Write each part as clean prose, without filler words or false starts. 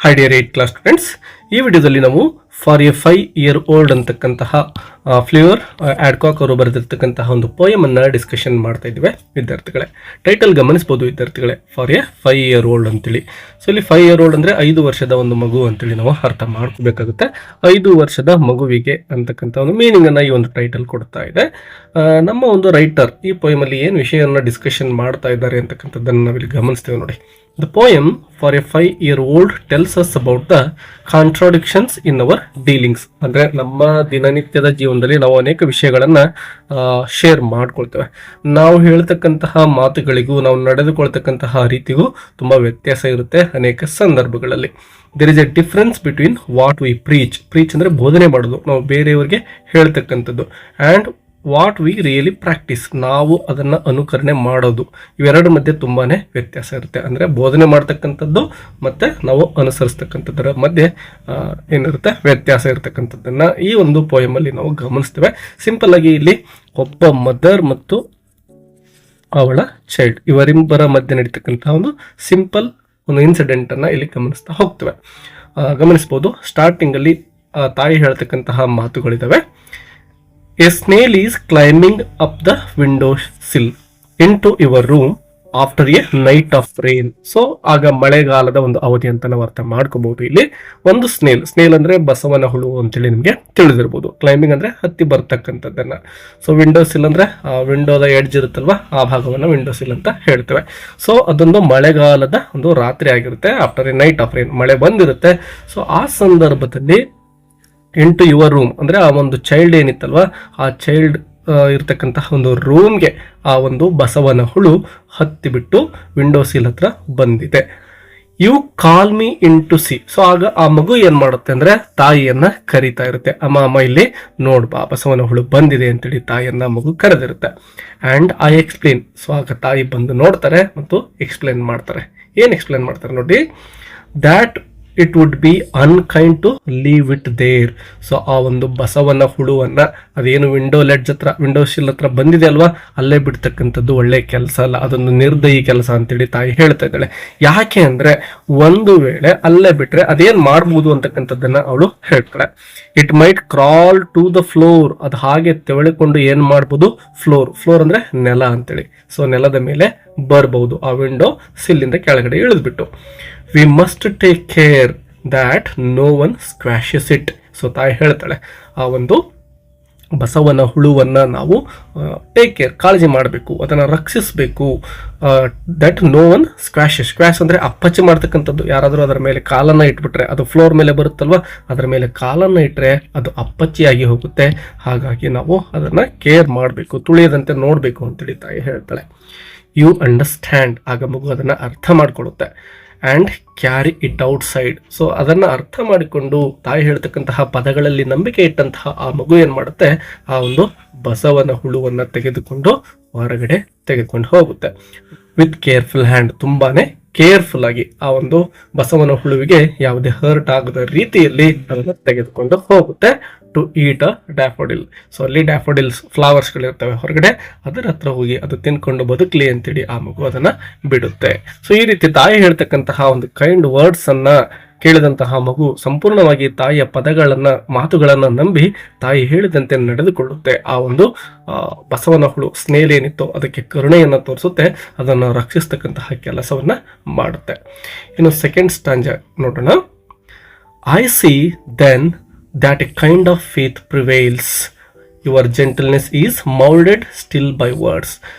High dear 8th class students, ಈ ವಿಡಿಯೋದಲ್ಲಿ ನಾವು ಫಾರ್ ಎ 5 year old ಅಂತಕ್ಕಂತಹ ಫ್ಲೇವರ್ ಆಡ್ಕಾಕ್ ಅವರು ಬರೆದಿರ್ತಕ್ಕಂತಹ ಒಂದು ಪೋಯಮ್ ಅನ್ನ ಡಿಸ್ಕಷನ್ ಮಾಡ್ತಾ ಇದ್ವಿ ವಿದ್ಯಾರ್ಥಿಗಳೇ. ಟೈಟಲ್ ಗಮನಿಸಬಹುದು ವಿದ್ಯಾರ್ಥಿಗಳೇ, ಫಾರ್ ಎ 5 year old ಅಂತೇಳಿ. ಸೊ ಇಲ್ಲಿ 5 year old ಅಂದ್ರೆ 5 ವರ್ಷದ ಒಂದು ಮಗು ಅಂತೇಳಿ ನಾವು ಅರ್ಥ ಮಾಡ್ಕೋಬೇಕಾಗುತ್ತೆ. 5 ವರ್ಷದ ಮಗುವಿಗೆ ಅಂತಕ್ಕಂಥ ಒಂದು ಮೀನಿಂಗ್ ಅನ್ನ ಈ ಒಂದು ಟೈಟಲ್ ಕೊಡ್ತಾ ಇದೆ. ನಮ್ಮ ಒಂದು ರೈಟರ್ ಈ ಪೋಯಮ್ ಅಲ್ಲಿ ಏನು ವಿಷಯವನ್ನ ಡಿಸ್ಕಷನ್ ಮಾಡ್ತಾ ಇದ್ದಾರೆ ಅಂತಕ್ಕಂಥದ್ದನ್ನು ನಾವಿಲ್ಲಿ ಗಮನಿಸ್ತೇವೆ ನೋಡಿ. The poem for a 5-year-old tells us about the contradictions in our dealings. ಅಂದ್ರೆ ನಮ್ಮ ದಿನನಿತ್ಯದ ಜೀವನದಲ್ಲಿ ನಾವು ಅನೇಕ ವಿಷಯಗಳನ್ನ ಶೇರ್ ಮಾಡ್ಕೊಳ್ತೇವೆ. ನಾವು ಹೇಳ್ತಕ್ಕಂತಹ ಮಾತುಗಳಿಗೂ ನಾವು ನಡೆದುಕೊಳ್ತಕ್ಕಂತಹ ರೀತಿಗೂ ತುಂಬಾ ವ್ಯತ್ಯಾಸ ಇರುತ್ತೆ ಅನೇಕ ಸಂದರ್ಭಗಳಲ್ಲಿ. There is a difference between what we preach ಅಂದ್ರೆ ಬೋಧನೆ ಮಾಡೋದು, ನಾವು ಬೇರೆಯವರಿಗೆ ಹೇಳ್ತಕ್ಕಂಥದ್ದು, and what we really practise, ನಾವು ಅದನ್ನು ಅನುಕರಣೆ ಮಾಡೋದು. ಇವೆರಡು ಮಧ್ಯೆ ತುಂಬಾನೇ ವ್ಯತ್ಯಾಸ ಇರುತ್ತೆ. ಅಂದರೆ ಬೋಧನೆ ಮಾಡ್ತಕ್ಕಂಥದ್ದು ಮತ್ತು ನಾವು ಅನುಸರಿಸ್ತಕ್ಕಂಥದ್ದರ ಮಧ್ಯೆ ಏನಿರುತ್ತೆ ವ್ಯತ್ಯಾಸ ಇರತಕ್ಕಂಥದ್ದನ್ನು ಈ ಒಂದು ಪೋಯಮಲ್ಲಿ ನಾವು ಗಮನಿಸ್ತೇವೆ. ಸಿಂಪಲ್ ಆಗಿ ಇಲ್ಲಿ ಒಬ್ಬ ಮದರ್ ಮತ್ತು ಅವಳ ಚೈಲ್ಡ್ ಇವರಿಬ್ಬರ ಮಧ್ಯೆ ನಡೀತಕ್ಕಂತಹ ಒಂದು ಸಿಂಪಲ್ ಒಂದು ಇನ್ಸಿಡೆಂಟನ್ನು ಇಲ್ಲಿ ಗಮನಿಸ್ತಾ ಹೋಗ್ತೇವೆ. ಗಮನಿಸ್ಬೋದು, ಸ್ಟಾರ್ಟಿಂಗಲ್ಲಿ ತಾಯಿ ಹೇಳ್ತಕ್ಕಂತಹ ಮಾತುಗಳಿದ್ದಾವೆ. A snail is climbing up the window sill into your room after a night of rain. So ಆಗ ಮಳೆಗಾಲದ ಒಂದು ಅವಧಿ ಅಂತ ನಾವು ಅರ್ಥ ಮಾಡ್ಕೋಬಹುದು. ಇಲ್ಲಿ ಒಂದು ಸ್ನೇಲ್ ಅಂದ್ರೆ ಬಸವನ ಹುಳು ಅಂತೇಳಿ ನಿಮಗೆ ತಿಳಿದಿರ್ಬೋದು. ಕ್ಲೈಂಬಿಂಗ್ ಅಂದ್ರೆ ಹತ್ತಿ ಬರ್ತಕ್ಕಂಥದ್ದನ್ನ. ಸೊ ವಿಂಡೋ ಸಿಲ್ ಅಂದ್ರೆ ವಿಂಡೋದ ಎಡ್ಜ್ ಇರುತ್ತಲ್ವಾ, ಆ ಭಾಗವನ್ನ ವಿಂಡೋ ಸಿಲ್ ಅಂತ ಹೇಳ್ತೇವೆ. ಸೊ ಅದೊಂದು ಮಳೆಗಾಲದ ಒಂದು ರಾತ್ರಿ ಆಗಿರುತ್ತೆ. After A knight of rain, ಮಳೆ ಬಂದಿರುತ್ತೆ. ಸೊ ಆ ಸಂದರ್ಭದಲ್ಲಿ ಇಂಟು ಯುವರ್ ರೂಮ್ ಅಂದ್ರೆ ಆ ಒಂದು ಚೈಲ್ಡ್ ಏನಿತ್ತಲ್ವಾ, ಆ ಚೈಲ್ಡ್ ಇರ್ತಕ್ಕಂತಹ ಒಂದು ರೂಮ್ಗೆ ಆ ಒಂದು ಬಸವನ ಹುಳು ಹತ್ತಿಬಿಟ್ಟು ವಿಂಡೋ ಸೀಲ್ ಹತ್ರ ಬಂದಿದೆ. You call me in to see. So ಆಗ ಆ ಮಗು ಏನ್ ಮಾಡುತ್ತೆ ಅಂದ್ರೆ ತಾಯಿಯನ್ನ ಕರಿತಾ ಇರುತ್ತೆ. ಅಮ್ಮ ಇಲ್ಲಿ ನೋಡ್ಬಾ, ಬಸವನ ಹುಳು ಬಂದಿದೆ ಅಂತೇಳಿ ತಾಯಿಯನ್ನ ಮಗು ಕರೆದಿರುತ್ತೆ. And I explain. ಸೊ ಆಗ ತಾಯಿ ಬಂದು ನೋಡ್ತಾರೆ ಮತ್ತು ಎಕ್ಸ್ಪ್ಲೇನ್ ಮಾಡ್ತಾರೆ. ಏನ್ ಎಕ್ಸ್ಪ್ಲೇನ್ ಮಾಡ್ತಾರೆ ನೋಡಿ, that it would be unkind to leave it there. So ಆ ಒಂದು ಬಸವನ ಹುಳುವನ್ನ ಅದೇನು ವಿಂಡೋ ಶಿಲ್ ಹತ್ರ ಬಂದಿದೆ ಅಲ್ವಾ, ಅಲ್ಲೇ ಬಿಡ್ತಕ್ಕಂಥದ್ದು ಒಳ್ಳೆ ಕೆಲಸ ಅಲ್ಲ, ಅದೊಂದು ನಿರ್ದಯಿ ಕೆಲಸ ಅಂತೇಳಿ ತಾಯಿ ಹೇಳ್ತಾ ಇದ್ದಾಳೆ. ಯಾಕೆ ಅಂದ್ರೆ ಒಂದು ವೇಳೆ ಅಲ್ಲೇ ಬಿಟ್ರೆ ಅದೇನ್ ಮಾಡ್ಬೋದು ಅಂತಕ್ಕಂಥದ್ದನ್ನ ಅವಳು ಹೇಳ್ತಾಳೆ. It might crawl to the floor. ಅದು ಹಾಗೆ ತೆವಳಿಕೊಂಡು ಏನ್ ಮಾಡ್ಬೋದು, ಫ್ಲೋರ್ ಅಂದ್ರೆ ನೆಲ ಅಂತೇಳಿ. ಸೊ ನೆಲದ ಮೇಲೆ ಬರ್ಬಹುದು ಆ ವಿಂಡೋ ಸಿಲ್ಲಿಂದ ಕೆಳಗಡೆ ಇಳಿದ್ಬಿಟ್ಟು. We must take care that no one squashes it. So ತಾಯಿ ಹೇಳ್ತಾಳೆ, ಆ ಒಂದು ಬಸವನ ಹುಳುವನ್ನ ನಾವು ಟೇಕ್ ಕೇರ್, ಕಾಳಜಿ ಮಾಡಬೇಕು, ಅದನ್ನು ರಕ್ಷಿಸಬೇಕು. ದಟ್ ನೋ ಒನ್ ಸ್ಕ್ವಾಶ್ ಅಂದ್ರೆ ಅಪ್ಪಚ್ಚಿ ಮಾಡ್ತಕ್ಕಂಥದ್ದು. ಯಾರಾದರೂ ಅದರ ಮೇಲೆ ಕಾಲನ್ನ ಇಟ್ಬಿಟ್ರೆ, ಅದು ಫ್ಲೋರ್ ಮೇಲೆ ಬರುತ್ತಲ್ವಾ, ಅದರ ಮೇಲೆ ಕಾಲನ್ನ ಇಟ್ಟರೆ ಅದು ಅಪ್ಪಚ್ಚಿಯಾಗಿ ಹೋಗುತ್ತೆ. ಹಾಗಾಗಿ ನಾವು ಅದನ್ನ ಕೇರ್ ಮಾಡಬೇಕು, ತುಳಿಯದಂತೆ ನೋಡಬೇಕು ಅಂತೇಳಿ ತಾಯಿ ಹೇಳ್ತಾಳೆ. You understand. ಆಗ ಮಗು ಅದನ್ನ ಅರ್ಥ ಮಾಡ್ಕೊಳ್ಳುತ್ತೆ. And carry it outside. So ಅದನ್ನು ಅರ್ಥ ಮಾಡಿಕೊಂಡು ತಾಯಿ ಹೇಳ್ತಕ್ಕಂತಹ ಪದಗಳಲ್ಲಿ ನಂಬಿಕೆ ಇಟ್ಟಂತಹ ಆ ಮಗು ಏನು ಮಾಡುತ್ತೆ, ಆ ಒಂದು ಬಸವನ ಹುಳುವನ್ನು ತೆಗೆದುಕೊಂಡು ಹೊರಗಡೆ ತೆಗೆದುಕೊಂಡು ಹೋಗುತ್ತೆ. ವಿತ್ ಕೇರ್ಫುಲ್ ಹ್ಯಾಂಡ್, ತುಂಬಾನೇ ಕೇರ್ಫುಲ್ ಆಗಿ ಆ ಒಂದು ಬಸವನ ಹುಳುವಿಗೆ ಯಾವುದೇ ಹರ್ಟ್ ಆಗದ ರೀತಿಯಲ್ಲಿ ಅದನ್ನು ತೆಗೆದುಕೊಂಡು ಹೋಗುತ್ತೆ. To eat a daffodil. So ಅಲ್ಲಿ ಡ್ಯಾಫೋಡಿಲ್ಸ್ ಫ್ಲವರ್ಸ್ಗಳಿರ್ತವೆ ಹೊರಗಡೆ, ಅದರ ಹತ್ರ ಹೋಗಿ ಅದು ತಿನ್ಕೊಂಡು ಬದುಕಲಿ ಅಂತೇಳಿ ಆ ಮಗು ಅದನ್ನ ಬಿಡುತ್ತೆ. ಸೊ ಈ ರೀತಿ ತಾಯಿ ಹೇಳ್ತಕ್ಕಂತಹ ಒಂದು ಕೈಂಡ್ ವರ್ಡ್ಸ್ ಅನ್ನ ಕೇಳಿದಂತಹ ಮಗು ಸಂಪೂರ್ಣವಾಗಿ ತಾಯಿಯ ಮಾತುಗಳನ್ನ ನಂಬಿ ತಾಯಿ ಹೇಳಿದಂತೆ ನಡೆದುಕೊಳ್ಳುತ್ತೆ. ಆ ಒಂದು ಬಸವನ ಹುಳು ಸ್ನೇಲ್ ಏನಿತ್ತು ಅದಕ್ಕೆ ಕರುಣೆಯನ್ನ ತೋರಿಸುತ್ತೆ, ಅದನ್ನು ರಕ್ಷಿಸ್ತಕ್ಕಂತಹ ಕೆಲಸವನ್ನ ಮಾಡುತ್ತೆ. ಇನ್ನು ಸೆಕೆಂಡ್ ಸ್ಟಾಂಜ ನೋಡೋಣ. I see then that a kind of faith prevails, your gentleness is molded still by words.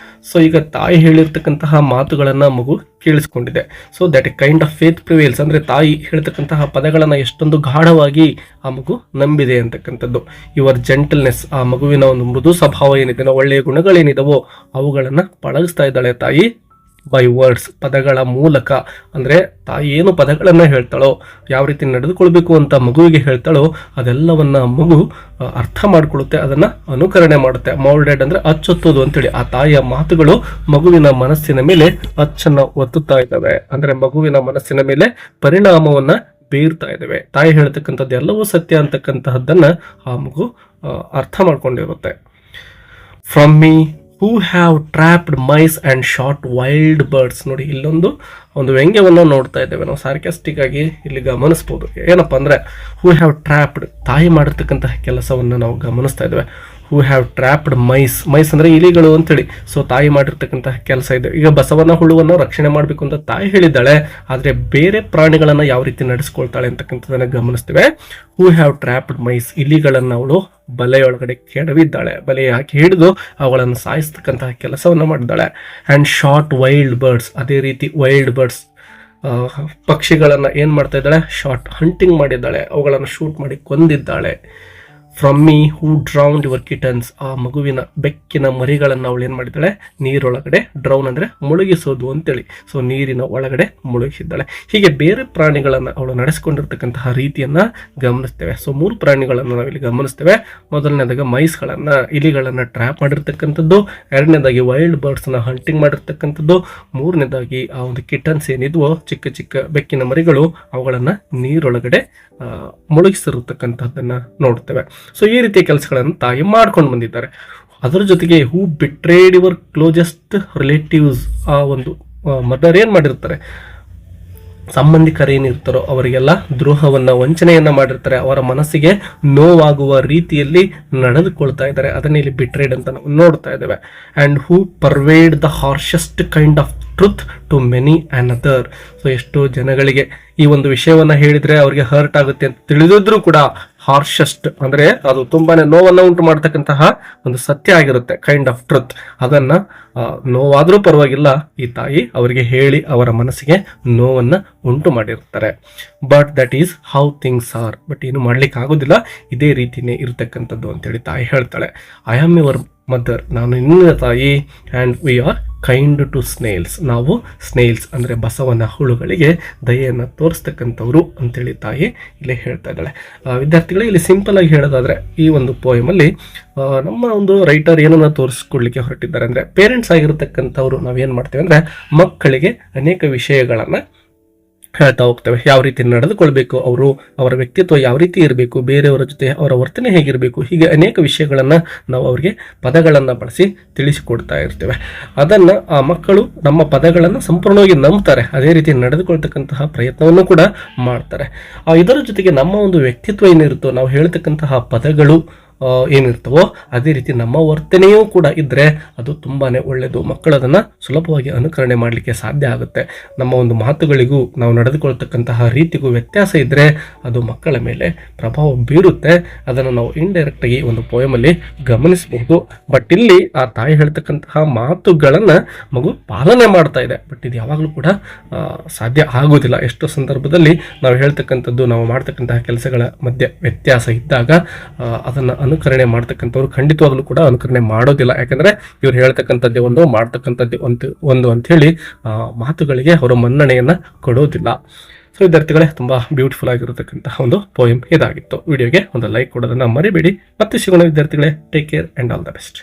So ಈಗ ತಾಯಿ ಹೇಳಿರ್ತಕ್ಕಂತಹ ಮಾತುಗಳನ್ನ ಮಗು ಕೇಳಿಸ್ಕೊಂಡಿದೆ. So that a kind of faith prevails ಅಂದ್ರೆ ತಾಯಿ ಹೇಳ್ತಕ್ಕಂತಹ ಪದಗಳನ್ನ ಎಷ್ಟೊಂದು ಗಾಢವಾಗಿ ಆ ಮಗು ನಂಬಿದೆ ಅಂತಕ್ಕಂಥದ್ದು. ಯುವರ್ ಜೆಂಟಲ್ನೆಸ್, ಆ ಮಗುವಿನ ಒಂದು ಮೃದು ಸ್ವಭಾವ ಏನಿದೆ, ಒಳ್ಳೆಯ ಗುಣಗಳೇನಿದಾವೋ ಅವುಗಳನ್ನ ಪಳಗಿಸ್ತಾ ಇದ್ದಾಳೆ ತಾಯಿ ಬೈ ವರ್ಡ್ಸ್, ಪದಗಳ ಮೂಲಕ. ಅಂದ್ರೆ ತಾಯಿ ಏನು ಪದಗಳನ್ನ ಹೇಳ್ತಾಳೋ, ಯಾವ ರೀತಿ ನಡೆದುಕೊಳ್ಬೇಕು ಅಂತ ಮಗುವಿಗೆ ಹೇಳ್ತಾಳೋ ಅದೆಲ್ಲವನ್ನ ಮಗು ಅರ್ಥ ಮಾಡ್ಕೊಳ್ಳುತ್ತೆ, ಅದನ್ನ ಅನುಕರಣೆ ಮಾಡುತ್ತೆ. ಮೌಲ್ಡೆಡ್ ಅಂದ್ರೆ ಅಚ್ಚೊತ್ತೋದು ಅಂತೇಳಿ ಆ ತಾಯಿಯ ಮಾತುಗಳು ಮಗುವಿನ ಮನಸ್ಸಿನ ಮೇಲೆ ಅಚ್ಚನ್ನ ಒತ್ತುತ್ತಾ ಇದ್ದಾವೆ. ಅಂದ್ರೆ ಮಗುವಿನ ಮನಸ್ಸಿನ ಮೇಲೆ ಪರಿಣಾಮವನ್ನ ಬೀರ್ತಾ ಇದ್ದಾವೆ. ತಾಯಿ ಹೇಳ್ತಕ್ಕಂಥದ್ದು ಎಲ್ಲವೂ ಸತ್ಯ ಅಂತಕ್ಕಂತಹದ್ದನ್ನ ಆ ಮಗು ಅರ್ಥ ಮಾಡ್ಕೊಂಡಿರುತ್ತೆ. From me who have trapped mice and shot wild birds. ನೋಡಿ ಇಲ್ಲೊಂದು ವ್ಯಂಗ್ಯವನ್ನು ನೋಡ್ತಾ ಇದ್ದೇವೆ ನಾವು, ಸಾರ್ಕ್ಯಾಸ್ಟಿಕ್ ಆಗಿ ಇಲ್ಲಿ ಗಮನಿಸ್ಬೋದು. ಏನಪ್ಪ ಅಂದರೆ ಹೂ ಹ್ಯಾವ್ ಟ್ರ್ಯಾಪ್ಡ್, ತಾಯಿ ಮಾಡಿರ್ತಕ್ಕಂತಹ ಕೆಲಸವನ್ನು ನಾವು ಗಮನಿಸ್ತಾ ಇದ್ದೇವೆ. ಹೂ ಹ್ಯಾವ್ ಟ್ರ್ಯಾಪ್ಡ್ ಮೈಸ್ ಅಂದರೆ ಇಲಿಗಳು ಅಂತೇಳಿ. ಸೊ ತಾಯಿ ಮಾಡಿರ್ತಕ್ಕಂತಹ ಕೆಲಸ ಇದೆ. ಈಗ ಬಸವನ ಹುಳುವನ್ನು ರಕ್ಷಣೆ ಮಾಡಬೇಕು ಅಂತ ತಾಯಿ ಹೇಳಿದ್ದಾಳೆ, ಆದರೆ ಬೇರೆ ಪ್ರಾಣಿಗಳನ್ನು ಯಾವ ರೀತಿ ನಡೆಸ್ಕೊಳ್ತಾಳೆ ಅಂತಕ್ಕಂಥದ್ದನ್ನು ಗಮನಿಸ್ತೇವೆ. ಹೂ ಹ್ಯಾವ್ ಟ್ರ್ಯಾಪ್ಡ್ ಮೈಸ್, ಇಲಿಗಳನ್ನು ಅವಳು ಬಲೆಯೊಳಗಡೆ ಕೆಡವಿದ್ದಾಳೆ, ಬಲೆ ಹಾಕಿ ಹಿಡಿದು ಅವುಗಳನ್ನು ಸಾಯಿಸ್ತಕ್ಕಂತಹ ಕೆಲಸವನ್ನು ಮಾಡಿದ್ದಾಳೆ. ಆ್ಯಂಡ್ ಶಾರ್ಟ್ ವೈಲ್ಡ್ ಬರ್ಡ್ಸ್, ಅದೇ ರೀತಿ ವೈಲ್ಡ್ ಬರ್ಡ್ಸ್ ಪಕ್ಷಿಗಳನ್ನು ಏನು ಮಾಡ್ತಾ ಇದ್ದಾಳೆ, ಶಾರ್ಟ್ ಹಂಟಿಂಗ್ ಮಾಡಿದ್ದಾಳೆ, ಅವುಗಳನ್ನು ಶೂಟ್ ಮಾಡಿ ಕೊಂದಿದ್ದಾಳೆ. From me who ಡ್ರೌನ್ಡ್ your kittens, ಆ ಮಗುವಿನ ಬೆಕ್ಕಿನ ಮರಿಗಳನ್ನು ಅವಳು ಏನು ಮಾಡಿದ್ದಾಳೆ, ನೀರೊಳಗಡೆ, ಡ್ರೌನ್ ಅಂದರೆ ಮುಳುಗಿಸೋದು ಅಂತೇಳಿ, ಸೊ ನೀರಿನ ಒಳಗಡೆ ಮುಳುಗಿಸಿದ್ದಾಳೆ. ಹೀಗೆ ಬೇರೆ ಪ್ರಾಣಿಗಳನ್ನು ಅವಳು ನಡೆಸಿಕೊಂಡಿರ್ತಕ್ಕಂತಹ ರೀತಿಯನ್ನು ಗಮನಿಸ್ತೇವೆ. ಸೊ 3 ಪ್ರಾಣಿಗಳನ್ನು ನಾವಿಲ್ಲಿ ಗಮನಿಸ್ತೇವೆ. ಮೊದಲನೇದಾಗಿ ಮೈಸ್ಗಳನ್ನು, ಇಲಿಗಳನ್ನು ಟ್ರ್ಯಾಪ್ ಮಾಡಿರ್ತಕ್ಕಂಥದ್ದು, ಎರಡನೇದಾಗಿ ವೈಲ್ಡ್ ಬರ್ಡ್ಸ್ನ ಹಂಟಿಂಗ್ ಮಾಡಿರ್ತಕ್ಕಂಥದ್ದು, ಮೂರನೇದಾಗಿ ಆ ಒಂದು ಕಿಟನ್ಸ್ ಏನಿದ್ವೋ ಚಿಕ್ಕ ಚಿಕ್ಕ ಬೆಕ್ಕಿನ ಮರಿಗಳು, ಅವುಗಳನ್ನು ನೀರೊಳಗಡೆ ಮುಳುಗಿಸಿರ್ತಕ್ಕಂಥದ್ದನ್ನು ನೋಡ್ತೇವೆ. ಸೊ ಈ ರೀತಿಯ ಕೆಲಸಗಳನ್ನು ತಾಯಿ ಮಾಡ್ಕೊಂಡು ಬಂದಿದ್ದಾರೆ. ಅದರ ಜೊತೆಗೆ ಹೂ ಬಿಟ್ರೇಡ್ ಯುವರ್ ಕ್ಲೋಸೆಸ್ಟ್ ರಿಲೇಟಿವ್ಸ್, ಆ ಒಂದು ಮದರ್ ಏನು ಮಾಡಿರ್ತಾರೆ, ಸಂಬಂಧಿಕರು ಏನಿರ್ತಾರೋ ಅವರಿಗೆಲ್ಲ ದ್ರೋಹವನ್ನು, ವಂಚನೆಯನ್ನು ಮಾಡಿರ್ತಾರೆ, ಅವರ ಮನಸ್ಸಿಗೆ ನೋವಾಗುವ ರೀತಿಯಲ್ಲಿ ನಡೆದುಕೊಳ್ತಾ ಇದ್ದಾರೆ. ಅದನ್ನೇ ಇಲ್ಲಿ ಬಿಟ್ರೇಡ್ ಅಂತ ನಾವು ನೋಡ್ತಾ ಇದ್ದೇವೆ. And who purveyed the harshest kind of truth to many another. So ಎಷ್ಟೋ ಜನಗಳಿಗೆ ಈ ಒಂದು ವಿಷಯವನ್ನು ಹೇಳಿದರೆ ಅವರಿಗೆ ಹರ್ಟ್ ಆಗುತ್ತೆ ಅಂತ ತಿಳಿದಿದ್ರೂ ಕೂಡ ಹಾರ್ಶೆಸ್ಟ್ ಅಂದರೆ ಅದು ತುಂಬಾ ನೋವನ್ನು ಉಂಟು ಮಾಡ್ತಕ್ಕಂತಹ ಒಂದು ಸತ್ಯ ಆಗಿರುತ್ತೆ, ಕೈಂಡ್ ಆಫ್ ಟ್ರುತ್. ಅದನ್ನು ನೋವಾದರೂ ಪರವಾಗಿಲ್ಲ, ಈ ತಾಯಿ ಅವರಿಗೆ ಹೇಳಿ ಅವರ ಮನಸ್ಸಿಗೆ ನೋವನ್ನು ಉಂಟು ಮಾಡಿರ್ತಾರೆ. But that is how things are, but ಏನು ಮಾಡ್ಲಿಕ್ಕೆ ಆಗೋದಿಲ್ಲ, ಇದೇ ರೀತಿಯೇ ಇರತಕ್ಕಂಥದ್ದು ಅಂತೇಳಿ ತಾಯಿ ಹೇಳ್ತಾಳೆ. ಐ ಆಮ್ ಯುವರ್ ಮದರ್, ನಾನು ನಿನ್ನ ತಾಯಿ. And we are kind to snails, ನಾವು ಸ್ನೇಲ್ಸ್ ಅಂದರೆ ಬಸವನ ಹುಳುಗಳಿಗೆ ದಯೆಯನ್ನು ತೋರಿಸ್ತಕ್ಕಂಥವ್ರು ಅಂತೇಳಿ ತಾಯಿ ಇಲ್ಲಿ ಹೇಳ್ತಾ ಇದ್ದಾಳೆ. ವಿದ್ಯಾರ್ಥಿಗಳಿಗೆ ಇಲ್ಲಿ ಸಿಂಪಲ್ ಆಗಿ ಹೇಳೋದಾದರೆ, ಈ ಒಂದು ಪೋಯಮಲ್ಲಿ ನಮ್ಮ ಒಂದು ರೈಟರ್ ಏನನ್ನು ತೋರಿಸ್ಕೊಡ್ಲಿಕ್ಕೆ ಹೊರಟಿದ್ದಾರೆ ಅಂದರೆ, ಪೇರೆಂಟ್ಸ್ ಆಗಿರತಕ್ಕಂಥವ್ರು ನಾವೇನು ಮಾಡ್ತೇವೆ ಅಂದರೆ ಮಕ್ಕಳಿಗೆ ಅನೇಕ ವಿಷಯಗಳನ್ನು ಹೇಳ್ತಾ ಹೋಗ್ತೇವೆ. ಯಾವ ರೀತಿ ನಡೆದುಕೊಳ್ಬೇಕು, ಅವರ ವ್ಯಕ್ತಿತ್ವ ಯಾವ ರೀತಿ ಇರಬೇಕು, ಬೇರೆಯವರ ಜೊತೆ ಅವರ ವರ್ತನೆ ಹೇಗಿರಬೇಕು, ಹೀಗೆ ಅನೇಕ ವಿಷಯಗಳನ್ನು ನಾವು ಅವರಿಗೆ ಪದಗಳನ್ನು ಬಳಸಿ ತಿಳಿಸಿಕೊಡ್ತಾ ಇರ್ತೇವೆ. ಅದನ್ನು ಆ ಮಕ್ಕಳು ನಮ್ಮ ಪದಗಳನ್ನು ಸಂಪೂರ್ಣವಾಗಿ ನಂಬ್ತಾರೆ, ಅದೇ ರೀತಿ ನಡೆದುಕೊಳ್ತಕ್ಕಂತಹ ಪ್ರಯತ್ನವನ್ನು ಕೂಡ ಮಾಡ್ತಾರೆ. ಇದರ ಜೊತೆಗೆ ನಮ್ಮ ಒಂದು ವ್ಯಕ್ತಿತ್ವ ಏನಿರುತ್ತೋ, ನಾವು ಹೇಳ್ತಕ್ಕಂತಹ ಪದಗಳು ಏನಿರ್ತವೋ ಅದೇ ರೀತಿ ನಮ್ಮ ವರ್ತನೆಯೂ ಕೂಡ ಇದ್ದರೆ ಅದು ತುಂಬಾ ಒಳ್ಳೆಯದು. ಮಕ್ಕಳು ಅದನ್ನು ಸುಲಭವಾಗಿ ಅನುಕರಣೆ ಮಾಡಲಿಕ್ಕೆ ಸಾಧ್ಯ ಆಗುತ್ತೆ. ನಮ್ಮ ಒಂದು ಮಾತುಗಳಿಗೂ ನಾವು ನಡೆದುಕೊಳ್ತಕ್ಕಂತಹ ರೀತಿಗೂ ವ್ಯತ್ಯಾಸ ಇದ್ದರೆ ಅದು ಮಕ್ಕಳ ಮೇಲೆ ಪ್ರಭಾವ ಬೀರುತ್ತೆ. ಅದನ್ನು ನಾವು ಇಂಡೈರೆಕ್ಟಾಗಿ ಒಂದು ಪೋಯಮಲ್ಲಿ ಗಮನಿಸಬಹುದು. ಬಟ್ ಇಲ್ಲಿ ಆ ತಾಯಿ ಹೇಳ್ತಕ್ಕಂತಹ ಮಾತುಗಳನ್ನು ಮಗು ಪಾಲನೆ ಮಾಡ್ತಾ ಇದೆ, ಬಟ್ ಇದು ಯಾವಾಗಲೂ ಕೂಡ ಸಾಧ್ಯ ಆಗೋದಿಲ್ಲ. ಎಷ್ಟೋ ಸಂದರ್ಭದಲ್ಲಿ ನಾವು ಹೇಳ್ತಕ್ಕಂಥದ್ದು, ನಾವು ಮಾಡ್ತಕ್ಕಂತಹ ಕೆಲಸಗಳ ಮಧ್ಯೆ ವ್ಯತ್ಯಾಸ ಇದ್ದಾಗ ಅದನ್ನು ಅನುಕರಣೆ ಮಾಡ್ತಕ್ಕಂಥವ್ರು ಖಂಡಿತವಾಗ್ಲೂ ಕೂಡ ಅನುಕರಣೆ ಮಾಡೋದಿಲ್ಲ. ಯಾಕಂದ್ರೆ ಇವ್ರು ಹೇಳ್ತಕ್ಕಂಥದ್ದೇ ಒಂದು, ಮಾಡ್ತಕ್ಕಂಥದ್ದೇ ಒಂದು ಅಂತ ಹೇಳಿ ಮಾತುಗಳಿಗೆ ಅವರು ಮನ್ನಣೆಯನ್ನ ಕೊಡೋದಿಲ್ಲ. ಸೊ ವಿದ್ಯಾರ್ಥಿಗಳೇ, ತುಂಬಾ ಬ್ಯೂಟಿಫುಲ್ ಆಗಿರತಕ್ಕಂತಹ ಒಂದು ಪೋಯಮ್ ಇದಾಗಿತ್ತು. ವಿಡಿಯೋಗೆ ಒಂದು ಲೈಕ್ ಕೊಡೋದನ್ನ ಮರಿಬೇಡಿ. ಮತ್ತೆ ಸಿಗೋಣ ವಿದ್ಯಾರ್ಥಿಗಳೇ. Take care and all the best.